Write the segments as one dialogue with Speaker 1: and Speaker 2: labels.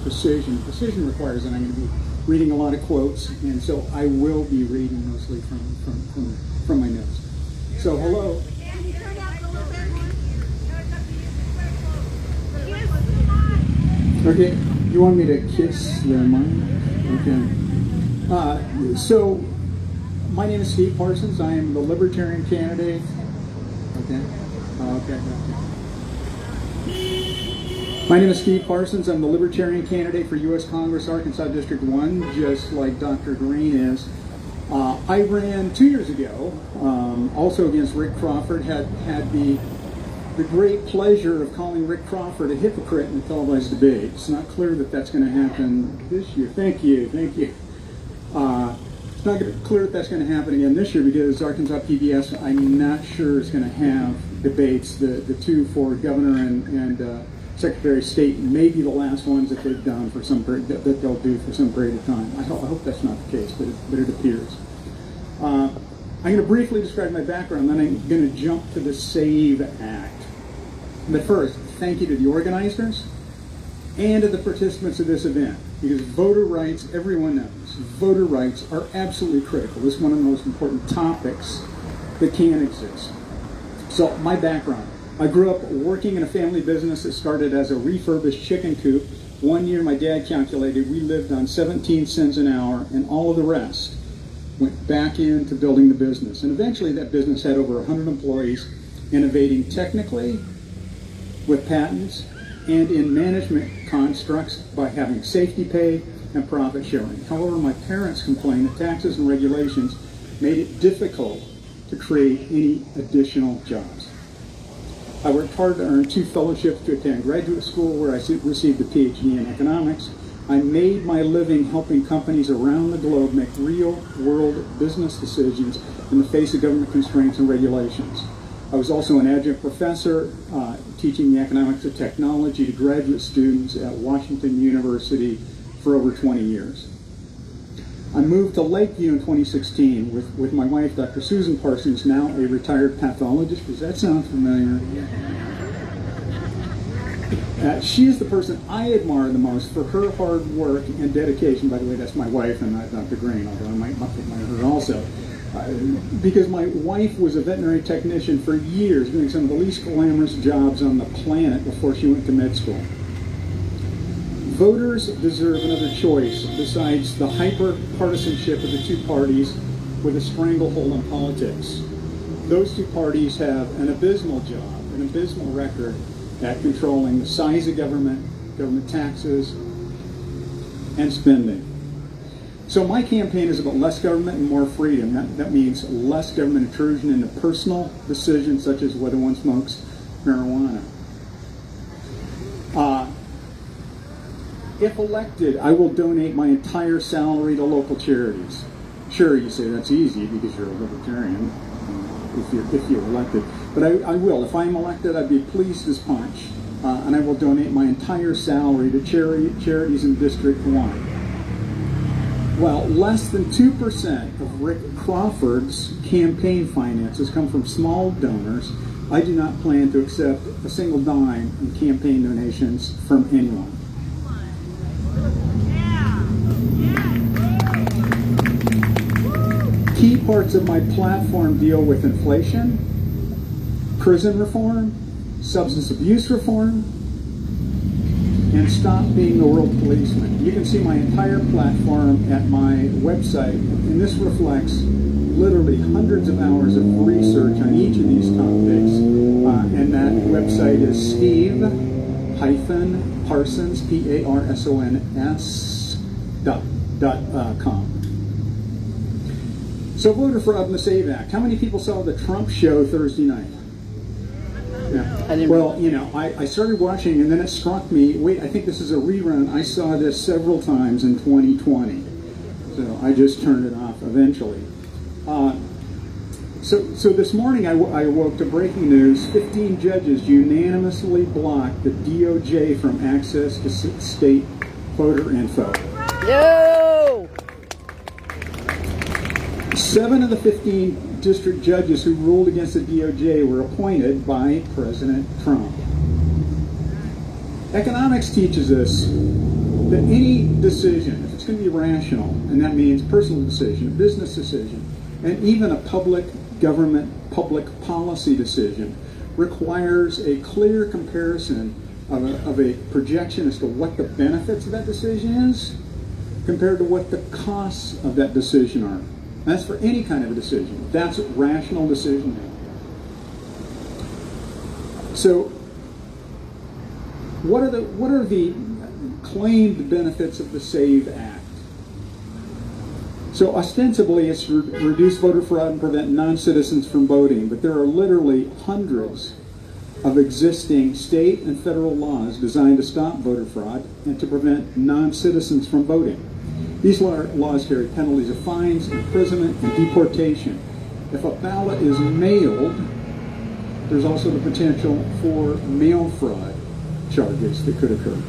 Speaker 1: Precision. Precision requires that I'm going to be reading a lot of quotes, and so I will be reading mostly from my notes. So hello. Okay, you want me to kiss their mind? Okay. So my name is Steve Parsons. I am the Libertarian candidate. Okay. Okay. My name is Steve Parsons. I'm the Libertarian candidate for U.S. Congress, Arkansas District 1, just like Dr. Green is. I ran 2 years ago, also against Rick Crawford, had the great pleasure of calling Rick Crawford a hypocrite in a televised debate. It's not clear that that's going to happen this year. Thank you. It's not clear that that's going to happen again this year because Arkansas PBS, I'm not sure, is going to have debates. The two for governor and Secretary of State may be the last ones that they've done for some period, that they'll do for some period of time. I hope that's not the case, but it appears. I'm going to briefly describe my background, then I'm going to jump to the SAVE Act. But first, thank you to the organizers and to the participants of this event, because voter rights, everyone knows, voter rights are absolutely critical. This is one of the most important topics that can exist. So, my background. I grew up working in a family business that started as a refurbished chicken coop. 1 year, my dad calculated we lived on 17 cents an hour, and all of the rest went back into building the business. And eventually, that business had over 100 employees, innovating technically with patents and in management constructs by having safety pay and profit sharing. However, my parents complained that taxes and regulations made it difficult to create any additional jobs. I worked hard to earn 2 fellowships to attend graduate school where I received a PhD in economics. I made my living helping companies around the globe make real-world business decisions in the face of government constraints and regulations. I was also an adjunct professor teaching the economics of technology to graduate students at Washington University for over 20 years. I moved to Lakeview in 2016 with my wife, Dr. Susan Parsons, now a retired pathologist. Does that sound familiar? She is the person I admire the most for her hard work and dedication. By the way, that's my wife and not Dr. Green, although I might admire her also. Because my wife was a veterinary technician for years, doing some of the least glamorous jobs on the planet before she went to med school. Voters deserve another choice besides the hyper-partisanship of the two parties with a stranglehold on politics. Those two parties have an abysmal job, an abysmal record at controlling the size of government taxes, and spending. So my campaign is about less government and more freedom. That means less government intrusion into personal decisions such as whether one smokes marijuana. If elected, I will donate my entire salary to local charities. Sure, you say that's easy because you're a libertarian if you're elected. But I will. If I'm elected, I'd be pleased as punch. And I will donate my entire salary to charities in District 1. Well, less than 2% of Rick Crawford's campaign finances come from small donors. I do not plan to accept a single dime in campaign donations from anyone. Key parts of my platform deal with inflation, prison reform, substance abuse reform, and stop being the world policeman. You can see my entire platform at my website, and this reflects literally hundreds of hours of research on each of these topics. And that website is Steve-Parsons, Parsons.com. So voter fraud in the SAVE Act. How many people saw the Trump show Thursday night? Yeah. Well, you know, I started watching and then it struck me, wait, I think this is a rerun. I saw this several times in 2020. So I just turned it off eventually. So this morning I awoke to breaking news. 15 judges unanimously blocked the DOJ from access to state voter info.
Speaker 2: No!
Speaker 1: 7 of the 15 district judges who ruled against the DOJ were appointed by President Trump. Economics teaches us that any decision, if it's going to be rational, and that means personal decision, a business decision, and even a public government, public policy decision, requires a clear comparison of a projection as to what the benefits of that decision is compared to what the costs of that decision are. That's for any kind of a decision. That's rational decision making. So, what are the claimed benefits of the SAVE Act? So ostensibly it's reduce voter fraud and prevent non-citizens from voting, but there are literally hundreds of existing state and federal laws designed to stop voter fraud and to prevent non-citizens from voting. These laws carry penalties of fines, imprisonment, and deportation. If a ballot is mailed, there's also the potential for mail fraud charges that could occur.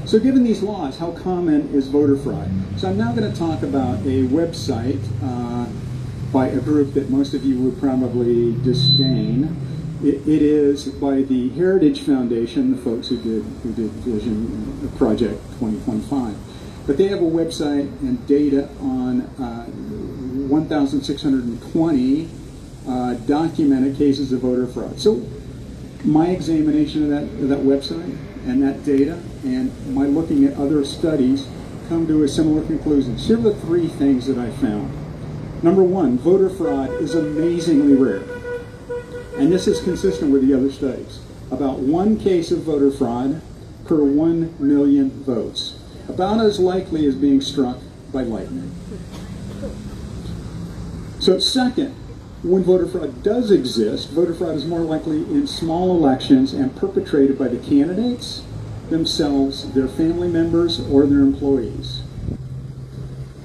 Speaker 1: So given these laws, how common is voter fraud? So I'm now going to talk about a website by a group that most of you would probably disdain. It is by the Heritage Foundation, the folks who did Vision Project 2025. But they have a website and data on 1,620 documented cases of voter fraud. So my examination of that website and that data and my looking at other studies come to a similar conclusion. Here are the three things that I found. Number one, voter fraud is amazingly rare. And this is consistent with the other studies. About one case of voter fraud per 1 million votes. About as likely as being struck by lightning. So second, when voter fraud does exist, voter fraud is more likely in small elections and perpetrated by the candidates themselves, their family members, or their employees.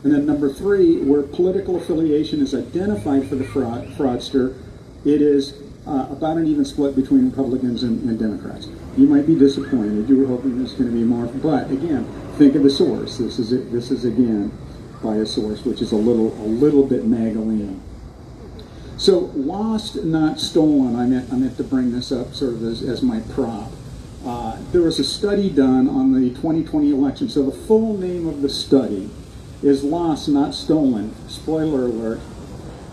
Speaker 1: And then number three, where political affiliation is identified for the fraudster, it is about an even split between Republicans and Democrats. You might be disappointed. You were hoping there's going to be more, but again, think of the source. This is again by a source which is a little bit Magdalene. So lost, not stolen. I meant to bring this up sort of as my prop. There was a study done on the 2020 election. So the full name of the study is Lost, Not Stolen. Spoiler alert.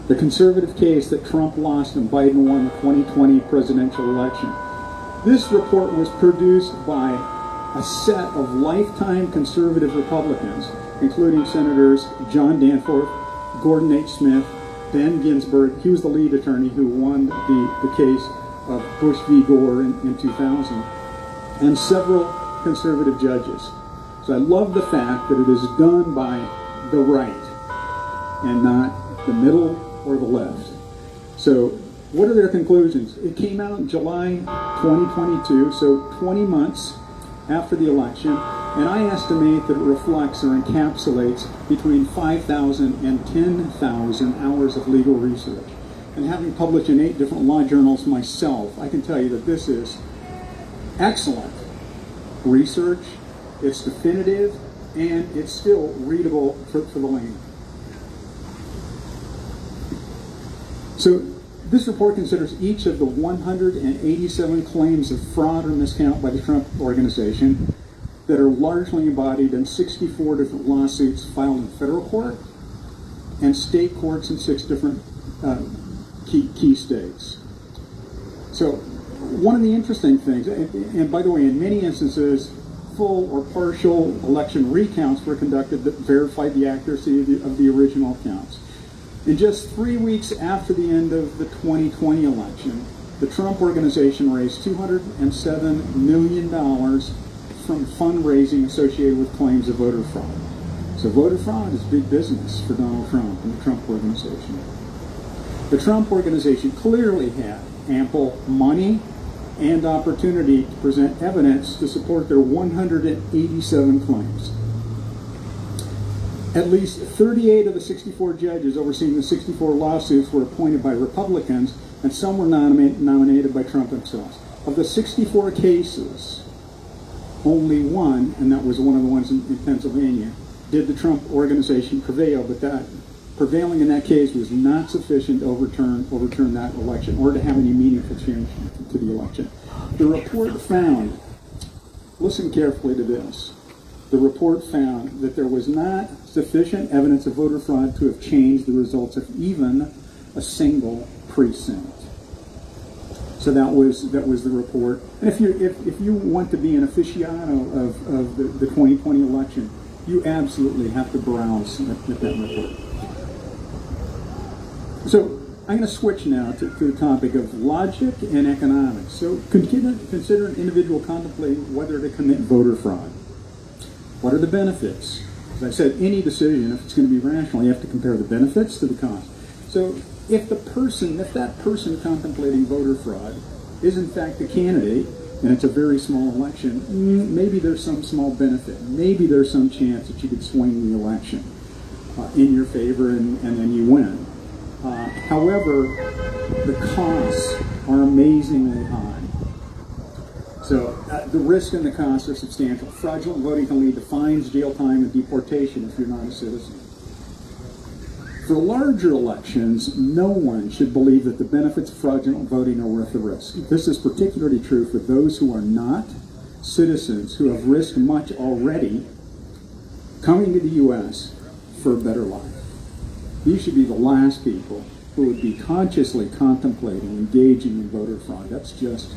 Speaker 1: The conservative case that Trump lost and Biden won the 2020 presidential election. This report was produced by a set of lifetime conservative Republicans, including Senators John Danforth, Gordon H. Smith, Ben Ginsburg. He was the lead attorney who won the case of Bush v. Gore in 2000, and several conservative judges. So I love the fact that it is done by the right and not the middle or the left. So what are their conclusions? It came out in July 2022, so 20 months after the election, and I estimate that it reflects or encapsulates between 5,000 and 10,000 hours of legal research. And having published in 8 different law journals myself, I can tell you that this is excellent research, it's definitive, and it's still readable for the layman. So this report considers each of the 187 claims of fraud or miscount by the Trump organization that are largely embodied in 64 different lawsuits filed in federal court and state courts in 6 different key states. So one of the interesting things, and by the way, in many instances, full or partial election recounts were conducted that verified the accuracy of the original counts. In just 3 weeks after the end of the 2020 election, the Trump organization raised $207 million from fundraising associated with claims of voter fraud. So voter fraud is big business for Donald Trump and the Trump organization. The Trump organization clearly had ample money and opportunity to present evidence to support their 187 claims. At least 38 of the 64 judges overseeing the 64 lawsuits were appointed by Republicans, and some were nominated by Trump himself. Of the 64 cases, only one, and that was one of the ones in Pennsylvania, did the Trump organization prevail, but that prevailing in that case was not sufficient to overturn that election or to have any meaningful change to the election. The report found, listen carefully to this, the report found that there was not sufficient evidence of voter fraud to have changed the results of even a single precinct. So that was the report. And if you want to be an aficionado of the 2020 election, you absolutely have to browse at that report. So I'm going to switch now to the topic of logic and economics. So consider an individual contemplating whether to commit voter fraud. What are the benefits? As I said, any decision, if it's going to be rational, you have to compare the benefits to the cost. So if that person contemplating voter fraud is in fact a candidate, and it's a very small election, maybe there's some small benefit. Maybe there's some chance that you could swing the election in your favor and then you win. However, the costs are amazingly high. So the risk and the costs are substantial. Fraudulent voting can lead to fines, jail time, and deportation if you're not a citizen. For larger elections, no one should believe that the benefits of fraudulent voting are worth the risk. This is particularly true for those who are not citizens who have risked much already coming to the U.S. for a better life. These should be the last people who would be consciously contemplating engaging in voter fraud. That's just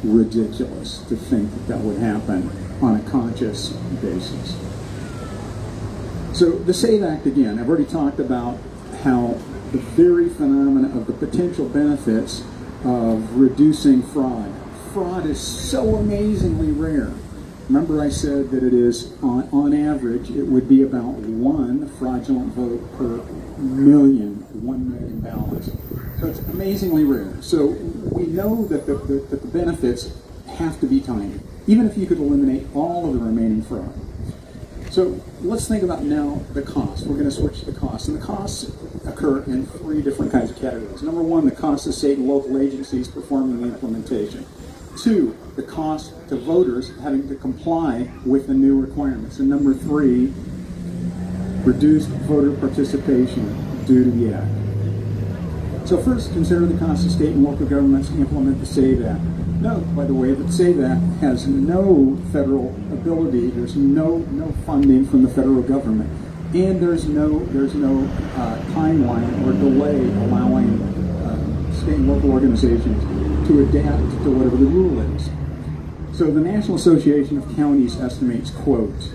Speaker 1: ridiculous to think that would happen on a conscious basis. So the SAVE Act, again, I've already talked about how the very phenomena of the potential benefits of reducing fraud. Fraud is so amazingly rare. Remember I said that it is, on average, it would be about one fraudulent vote per 1 million ballots. So it's amazingly rare. So we know that the benefits have to be tiny, even if you could eliminate all of the remaining fraud. So let's think about now the cost. We're going to switch to the costs. And the costs occur in 3 different kinds of categories. Number 1, the cost of state and local agencies performing the implementation. 2, the cost to voters having to comply with the new requirements. And number 3, reduced voter participation due to the Act. So first, consider the cost of state and local governments to implement the SAVE Act. Note, by the way, that SAVE Act has no federal ability. There's no funding from the federal government, and there's no timeline or delay allowing state and local organizations to adapt to whatever the rule is. So the National Association of Counties estimates, quote,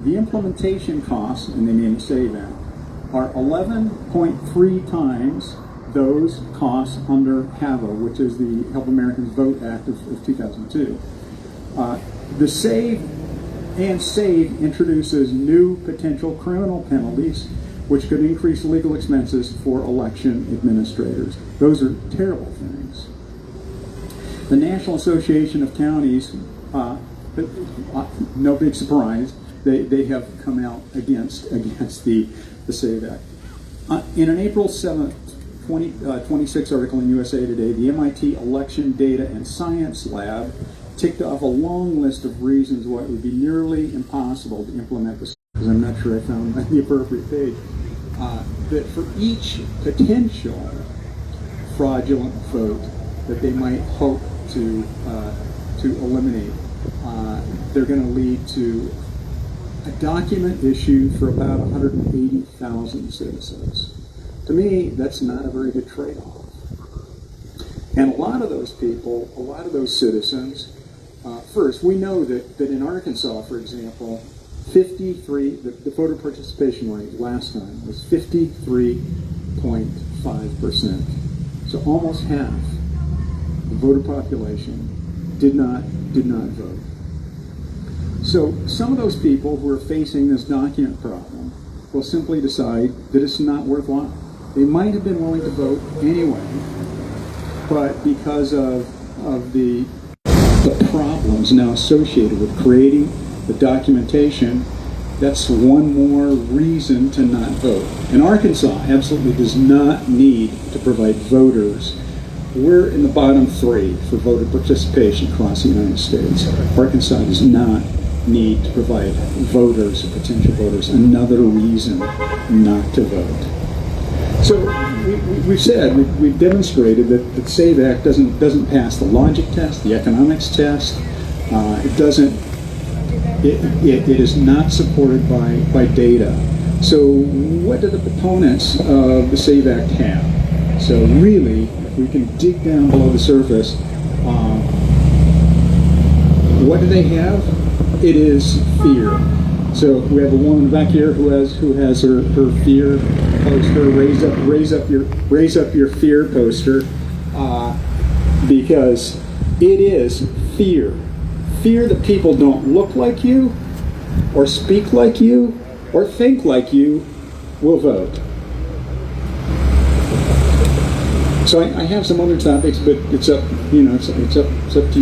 Speaker 1: the implementation costs, and they mean SAVE Act, are 11.3 times those costs under HAVA, which is the Help Americans Vote Act of 2002. The SAVE introduces new potential criminal penalties, which could increase legal expenses for election administrators. Those are terrible things. The National Association of Counties, no big surprise, they have come out against the SAVE Act. In an April 7th, 26 article in USA Today, the MIT Election Data and Science Lab ticked off a long list of reasons why it would be nearly impossible to implement this, because I'm not sure I found the appropriate page, that for each potential fraudulent vote that they might hope to eliminate, they're going to lead to a document issued for about 180,000 citizens. To me, that's not a very good trade-off. And a lot of those people, a lot of those citizens, first, we know that in Arkansas, for example, the voter participation rate last time was 53.5%. So almost half the voter population did not vote. So some of those people who are facing this document problem will simply decide that it's not worthwhile. They might have been willing to vote anyway, but because of the problems now associated with creating the documentation, that's one more reason to not vote. And Arkansas absolutely does not need to provide voters. We're in the bottom 3 for voter participation across the United States. Arkansas does not need to provide voters, potential voters, another reason not to vote. So we've demonstrated that the SAVE Act doesn't pass the logic test, the economics test. It doesn't it is not supported by data. So what do the proponents of the SAVE Act have? So really, if we can dig down below the surface, what do they have? It is fear. So we have a woman back here who has her fear poster. Raise up your fear poster, because it is fear. Fear that people don't look like you, or speak like you, or think like you, will vote. So I have some other topics, but it's up to you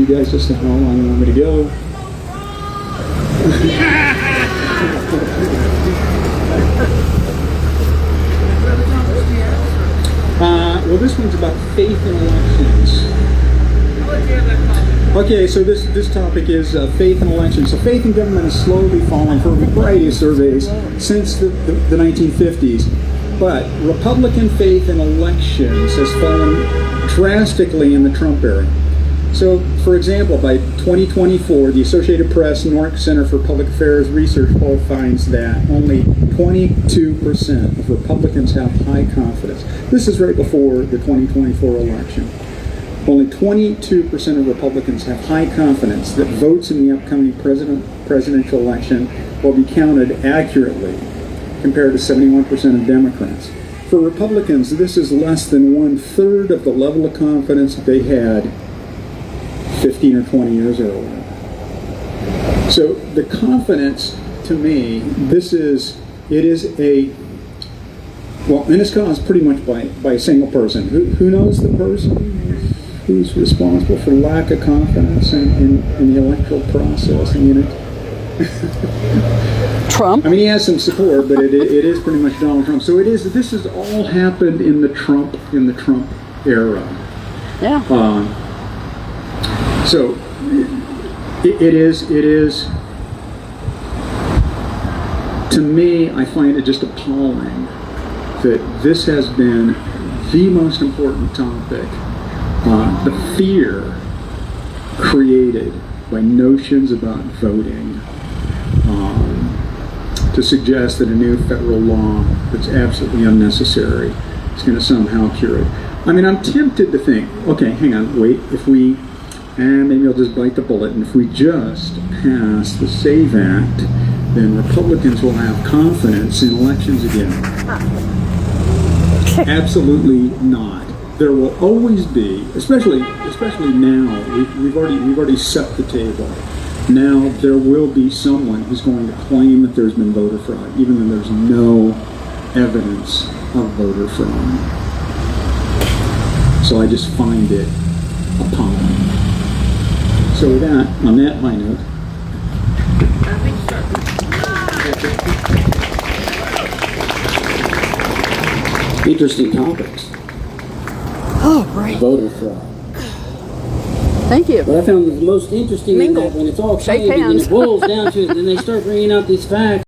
Speaker 1: guys as to how long you want me to go. Well, this one's about faith in elections. Okay, so this topic is faith in elections. So faith in government is slowly falling for a variety of surveys since the 1950s. But Republican faith in elections has fallen drastically in the Trump era. So, for example, by 2024, the Associated Press Nork Center for Public Affairs Research poll finds that only 22% of Republicans have high confidence. This is right before the 2024 election. Only 22% of Republicans have high confidence that votes in the upcoming presidential election will be counted accurately, compared to 71% of Democrats. For Republicans, this is less than 1/3 of the level of confidence that they had 15 or 20 years earlier. So the confidence, to me, and it's caused pretty much by a single person. Who knows the person who's responsible for lack of confidence in the electoral process? I mean,
Speaker 2: Trump?
Speaker 1: I mean, he has some support, but it is pretty much Donald Trump. So this has all happened in the Trump era.
Speaker 2: Yeah.
Speaker 1: So it is. To me, I find it just appalling that this has been the most important topic. The fear created by notions about voting, to suggest that a new federal law that's absolutely unnecessary is going to somehow cure it. I mean, I'm tempted to think, okay, hang on, wait, maybe I'll just bite the bullet, and if we just pass the SAVE Act, then Republicans will have confidence in elections again. Absolutely not. There will always be, especially now, we've already set the table. Now there will be someone who's going to claim that there's been voter fraud, even though there's no evidence of voter fraud. So I just find it appalling. So with that, on that high note, interesting topics.
Speaker 2: Oh, great.
Speaker 3: Voter fraud.
Speaker 2: Thank you.
Speaker 3: What I found the most interesting is that when it's all
Speaker 2: Shake
Speaker 3: claimed and
Speaker 2: hands.
Speaker 3: it boils down to it, then they start bringing out these facts.